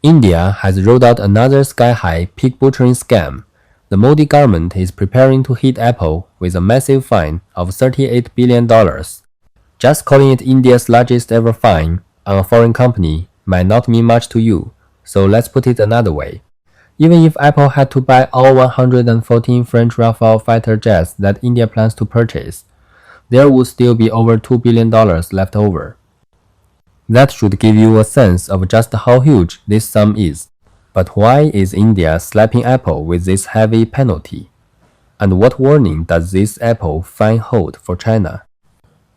India has rolled out another sky-high pig butchering scam. The Modi government is preparing to hit Apple with a massive fine of $38 billion. Just calling it India's largest ever fine on a foreign company might not mean much to you, so let's put it another way. Even if Apple had to buy all 114 French Rafale fighter jets that India plans to purchase, there would still be over $2 billion left over. That should give you a sense of just how huge this sum is. But why is India slapping Apple with this heavy penalty? And what warning does this Apple fine hold for China?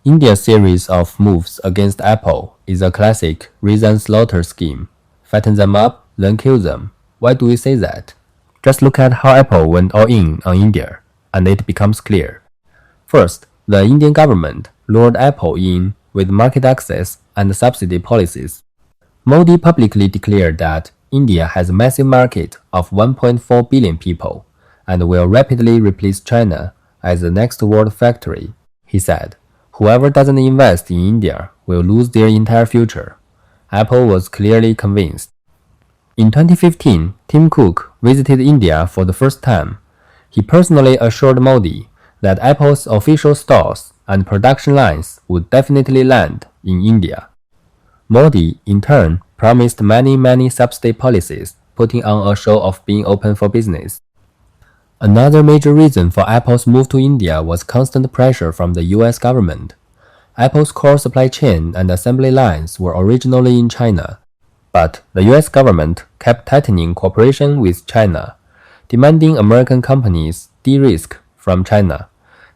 India's series of moves against Apple is a classic raise and slaughter scheme. Fatten them up, then kill them. Why do we say that? Just look at how Apple went all in on India, and it becomes clear. First, the Indian government lured Apple in with market access and subsidy policies. Modi publicly declared that India has a massive market of 1.4 billion people and will rapidly replace China as the next world factory. He said, whoever doesn't invest in India will lose their entire future. Apple was clearly convinced. In 2015, Tim Cook visited India for the first time. He personally assured Modi that Apple's official stores and production lines would definitely land in India. Modi, in turn, promised many subsidy policies, putting on a show of being open for business. Another major reason for Apple's move to India was constant pressure from the US government. Apple's core supply chain and assembly lines were originally in China, but the US government kept tightening cooperation with China, demanding American companies de-risk from China.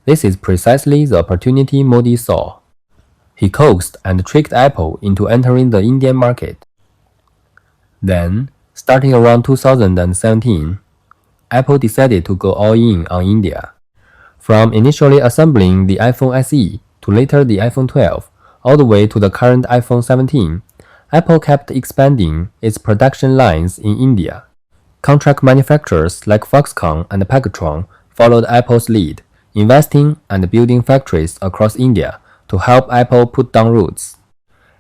This is precisely the opportunity Modi saw. He coaxed and tricked Apple into entering the Indian market. Then, starting around 2017, Apple decided to go all in on India. From initially assembling the iPhone SE to later the iPhone 12, all the way to the current iPhone 17, Apple kept expanding its production lines in India. Contract manufacturers like Foxconn and Pegatron followed Apple's lead, investing and building factories across India to help Apple put down roots.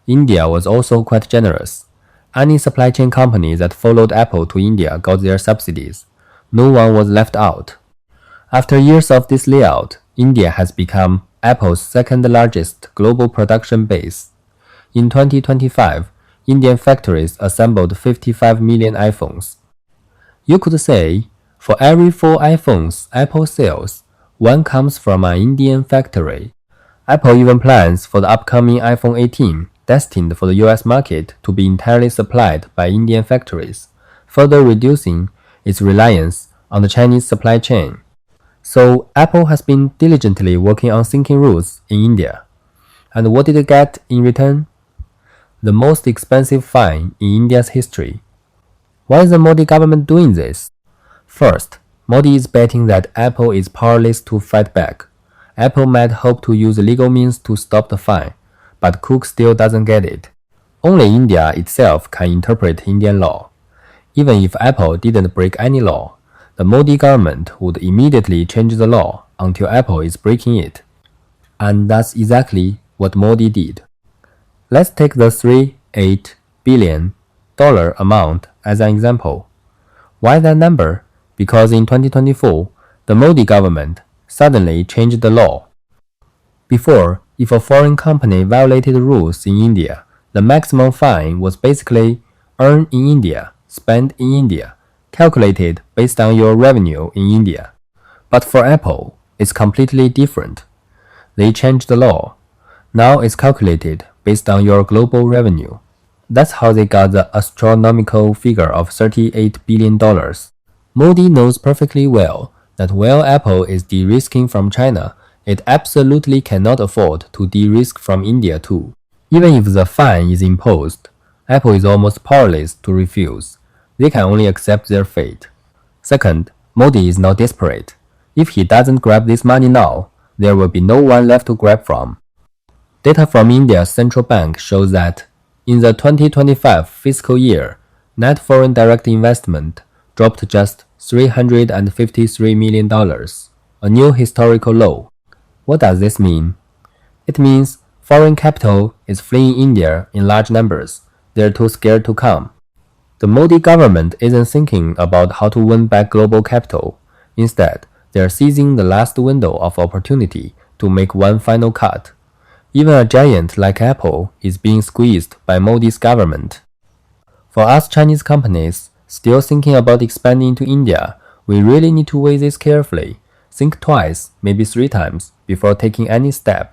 India was also quite generous. Any supply chain company that followed Apple to India got their subsidies. No one was left out. After years of this layout, India has become Apple's second largest global production base. In 2025, Indian factories assembled 55 million iPhones. You could say, for every 4 iPhones Apple sells, one comes from an Indian factory. Apple even plans for the upcoming iPhone 18, destined for the US market, to be entirely supplied by Indian factories, further reducing its reliance on the Chinese supply chain. So Apple has been diligently working on sinking roots in India. And what did it get in return? The most expensive fine in India's history. Why is the Modi government doing this? First, Modi is betting that Apple is powerless to fight back. Apple might hope to use legal means to stop the fine, but Cook still doesn't get it. Only India itself can interpret Indian law. Even if Apple didn't break any law, the Modi government would immediately change the law until Apple is breaking it. And that's exactly what Modi did. Let's take the $38 billion amount as an example. Why that number? Because in 2024, the Modi government suddenly changed the law. Before, if a foreign company violated rules in India, the maximum fine was basically earn in India, spend in India, calculated based on your revenue in India. But for Apple, it's completely different. They changed the law. Now it's calculated based on your global revenue. That's how they got the astronomical figure of $38 billion. Modi knows perfectly well that while Apple is de-risking from China, it absolutely cannot afford to de-risk from India too. Even if the fine is imposed, Apple is almost powerless to refuse. They can only accept their fate. Second, Modi is now desperate. If he doesn't grab this money now, there will be no one left to grab from. Data from India's central bank shows that in the 2025 fiscal year, net foreign direct investment dropped just $353 million, a new historical low. What does this mean? It means foreign capital is fleeing India in large numbers. They're too scared to come. The Modi government isn't thinking about how to win back global capital. Instead, they are seizing the last window of opportunity to make one final cut. Even a giant like Apple is being squeezed by Modi's government. For us Chinese companies still thinking about expanding into India, we really need to weigh this carefully. Think twice, maybe 3 times, before taking any step.